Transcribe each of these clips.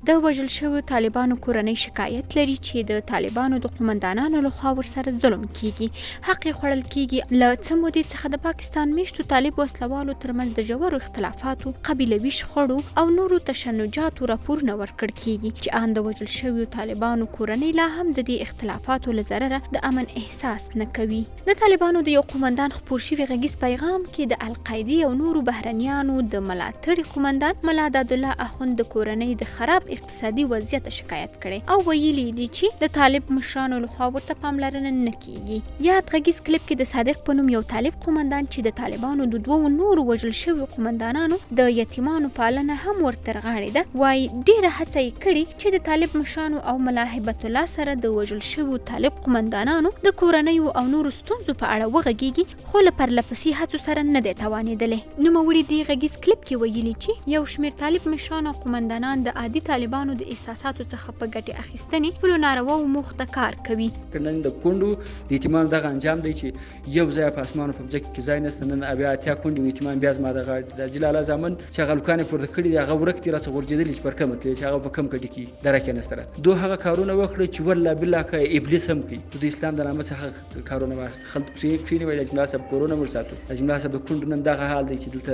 د وژل شویو طالبانو کورنۍ شکایت لري چې د طالبانو د قومندانانو لخوا ورسره ظلم کیږي، حق یې خوړل کیږي. له څه مودې څخه د پاکستان میشتو طالب وسلوالو ترمنځ د ژورو اختلافاتو، قبیلوي شخړو او نورو تشنجاتو راپورونه ورکړل کیږي چې ان د وژل شویو طالبانو کورنۍ لا هم د دې اختلافاتو له ضرره د امن احساس نه کوي. د طالبانو د یو قومندان خپور شوي غږیز پیغام کې د القاعدې او نورو بهرنیانو د ملاتړي قومندان ملا عدالله اخوند د کورنۍ د خراب اقتصادي وضعیت شکایت کړي او ویلي دي چې د طالب مشرانو لخوا ورته پاملرنه نه کیږي. یاد غږیز کلیپ کې د صادق په نوم یو طالب قومندان چې د طالبانو د دوو نورو وژل شویو قومندانانو د یتیمانو پالنه هم ورتر غاړې ده، وایي ډیره هڅه یې کړې چې د طالب مشرانو او ملا هیبت الله سره د وژل شویو طالب قومندانانو د کورنیو او نورو ستونزو په اړه وغږیږي، خو له پرلپسې هڅو سره نه دی توانېدلی. نوموړي دې غږیز کلیپ کې ویلي چې یو شمېر طالب مشران او قومندانان د عادي طالبانو د احساساتو څخه په ګټې اخیستنې خپلو نارواوو موخو ته کار کوي. نن د کونډو د یتیمانو دغه انجام دی چې یو ځای په اسمانو په ځمکه کې ځای نشته. نن بیا اتیا کونډې یتیمان بیا زما د جلاله زامن چې هغه لوکان یې پورته کړي دي هغه ورک دي راڅخه غورځېدلي چې پر کومه تللي چې هغه په کوم کډې کې دره کې نسته. دوی هغه کارونه وکړي چې والله بالله که ابلیس هم کوي د اسلام د نامه څخه کارونه واخیست. خلک کښېنوي د جمله صاحب کورونه موږ ساتو. د جمله صاحب د کونډو نن دغه حال دی چې دلته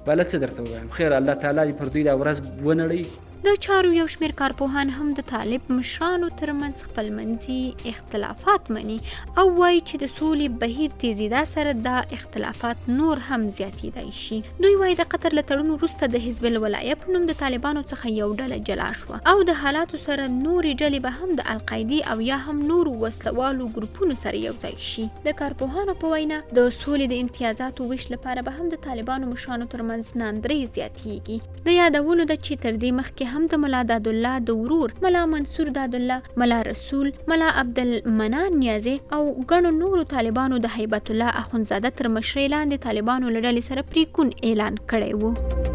بله څه درته ووایم. خیر الله تعالی دې پر دوی دا ورځ ونړوي. د چارو یو شمېر کارپوهان هم د طالب مشرانو ترمنځ خپلمنځي اختلافات مني او وایي چې د سولې بهیر تیزیدا سره دا اختلافات نور هم زیاتېدای شي. دوی وایي د قطر له تړون وروسته د حزب الولایه په نوم د طالبانو څخه یو ډله جلا شوه او د حالاتو سره نورې ډلې به هم د القاعدې او یا هم نورو وسلوالو ګروپونو سره یو ځای شي. د کارپوهانو په وینا د سولې د امتیازاتو ویش لپاره به هم د طالبانو مشرانو ترمنځ ناندرۍ زیاتېږي. د یادولو ده چې تر دې مخکې هم د ملا دادالله د ورور ملا منصور دادالله، ملا رسول، ملا عبدالمنان نیازی او ګڼو نورو طالبانو د هیبت الله اخوندزاده تر مشرۍ لاندې طالبانو له ډلې سره پریکون اعلان کړی و.